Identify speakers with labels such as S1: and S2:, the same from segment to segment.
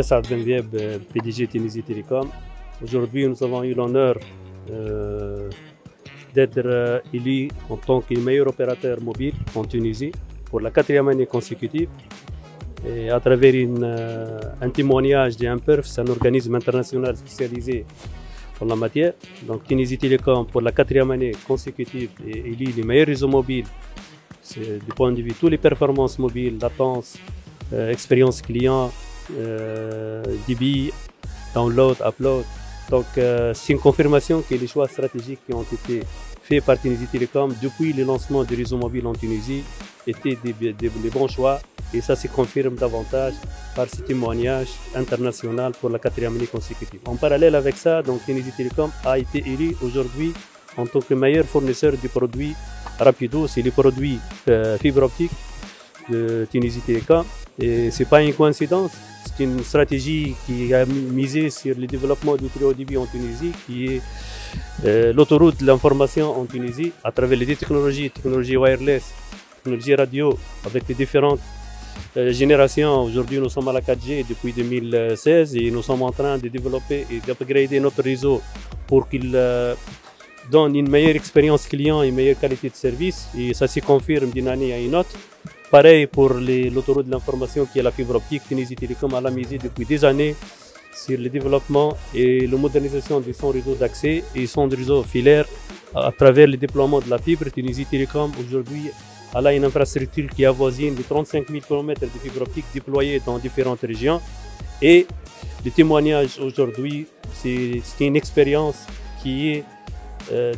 S1: Saad Ben Dieb, PDG Tunisie Télécom. Aujourd'hui, nous avons eu l'honneur d'être élu en tant que meilleur opérateur mobile en Tunisie pour la 4e année consécutive. Et à travers un témoignage d'Imperf, c'est un organisme international spécialisé en la matière. Donc Tunisie Télécom, pour la 4e année consécutive, est élu le meilleur réseau mobile du point de vue de toutes les performances mobiles, latence, expérience client, débit, download, upload. Donc c'est une confirmation que les choix stratégiques qui ont été faits par Tunisie Télécom depuis le lancement du réseau mobile en Tunisie étaient des bons choix, et ça se confirme davantage par ce témoignage international pour la 4e année consécutive. En parallèle avec ça, donc Tunisie Télécom a été élu aujourd'hui en tant que meilleur fournisseur du produit Rapido, c'est le produit fibre optique de Tunisie Télécom. Et ce n'est pas une coïncidence, c'est une stratégie qui a misé sur le développement du très haut débit en Tunisie, qui est l'autoroute de l'information en Tunisie, à travers les technologies wireless, technologies radio, avec les différentes générations. Aujourd'hui, nous sommes à la 4G depuis 2016 et nous sommes en train de développer et d'upgrader notre réseau pour qu'il donne une meilleure expérience client et une meilleure qualité de service. Et ça se confirme d'une année à une autre. Pareil pour l'autoroute de l'information qui est la fibre optique. Tunisie Télécom a misé depuis des années sur le développement et la modernisation de son réseau d'accès et son réseau filaire à travers le déploiement de la fibre. Tunisie Télécom aujourd'hui a une infrastructure qui avoisine les 35 000 km de fibre optique déployés dans différentes régions. Et le témoignage aujourd'hui, c'est une expérience qui est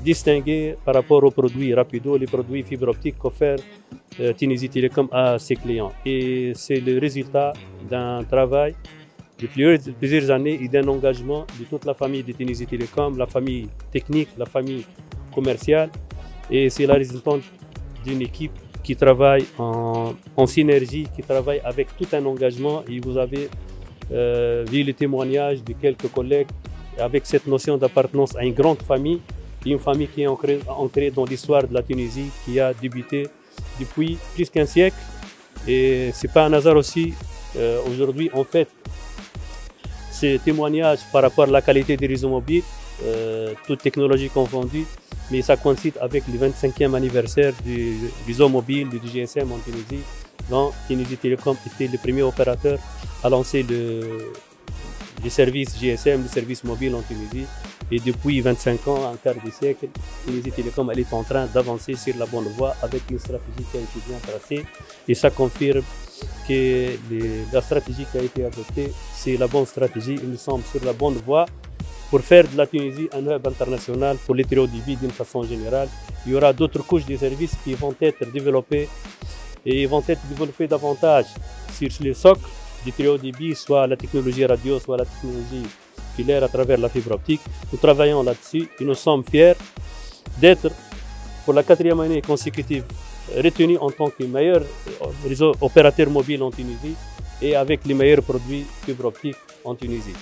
S1: distinguée par rapport aux produits Rapido, les produits fibre optique qu'offert Tunisie Télécom à ses clients. Et c'est le résultat d'un travail de plusieurs années et d'un engagement de toute la famille de Tunisie Télécom, la famille technique, la famille commerciale. Et c'est la résultante d'une équipe qui travaille en synergie, qui travaille avec tout un engagement. Et vous avez vu le témoignage de quelques collègues avec cette notion d'appartenance à une grande famille, une famille qui est ancrée dans l'histoire de la Tunisie, qui a débuté depuis plus qu'un siècle. Et ce n'est pas un hasard aussi, aujourd'hui, en fait, ces témoignages par rapport à la qualité des réseaux mobiles, toutes technologies confondues, mais ça coïncide avec le 25e anniversaire du réseau mobile, du GSM en Tunisie, dont Tunisie Télécom était le premier opérateur à lancer les services GSM, les services mobiles en Tunisie. Et depuis 25 ans, un quart de siècle, Tunisie Télécom elle est en train d'avancer sur la bonne voie avec une stratégie qui a été bien tracée. Et ça confirme que la stratégie qui a été adoptée, c'est la bonne stratégie. Nous sommes sur la bonne voie pour faire de la Tunisie un hub international pour les très haut débit d'une façon générale. Il y aura d'autres couches de services qui vont être développées et vont être développées davantage sur le socle du très haut débit, soit la technologie radio, soit la technologie filaire à travers la fibre optique. Nous travaillons là-dessus et nous sommes fiers d'être pour la 4e année consécutive retenu en tant que meilleur réseau opérateur mobile en Tunisie et avec les meilleurs produits fibre optique en Tunisie.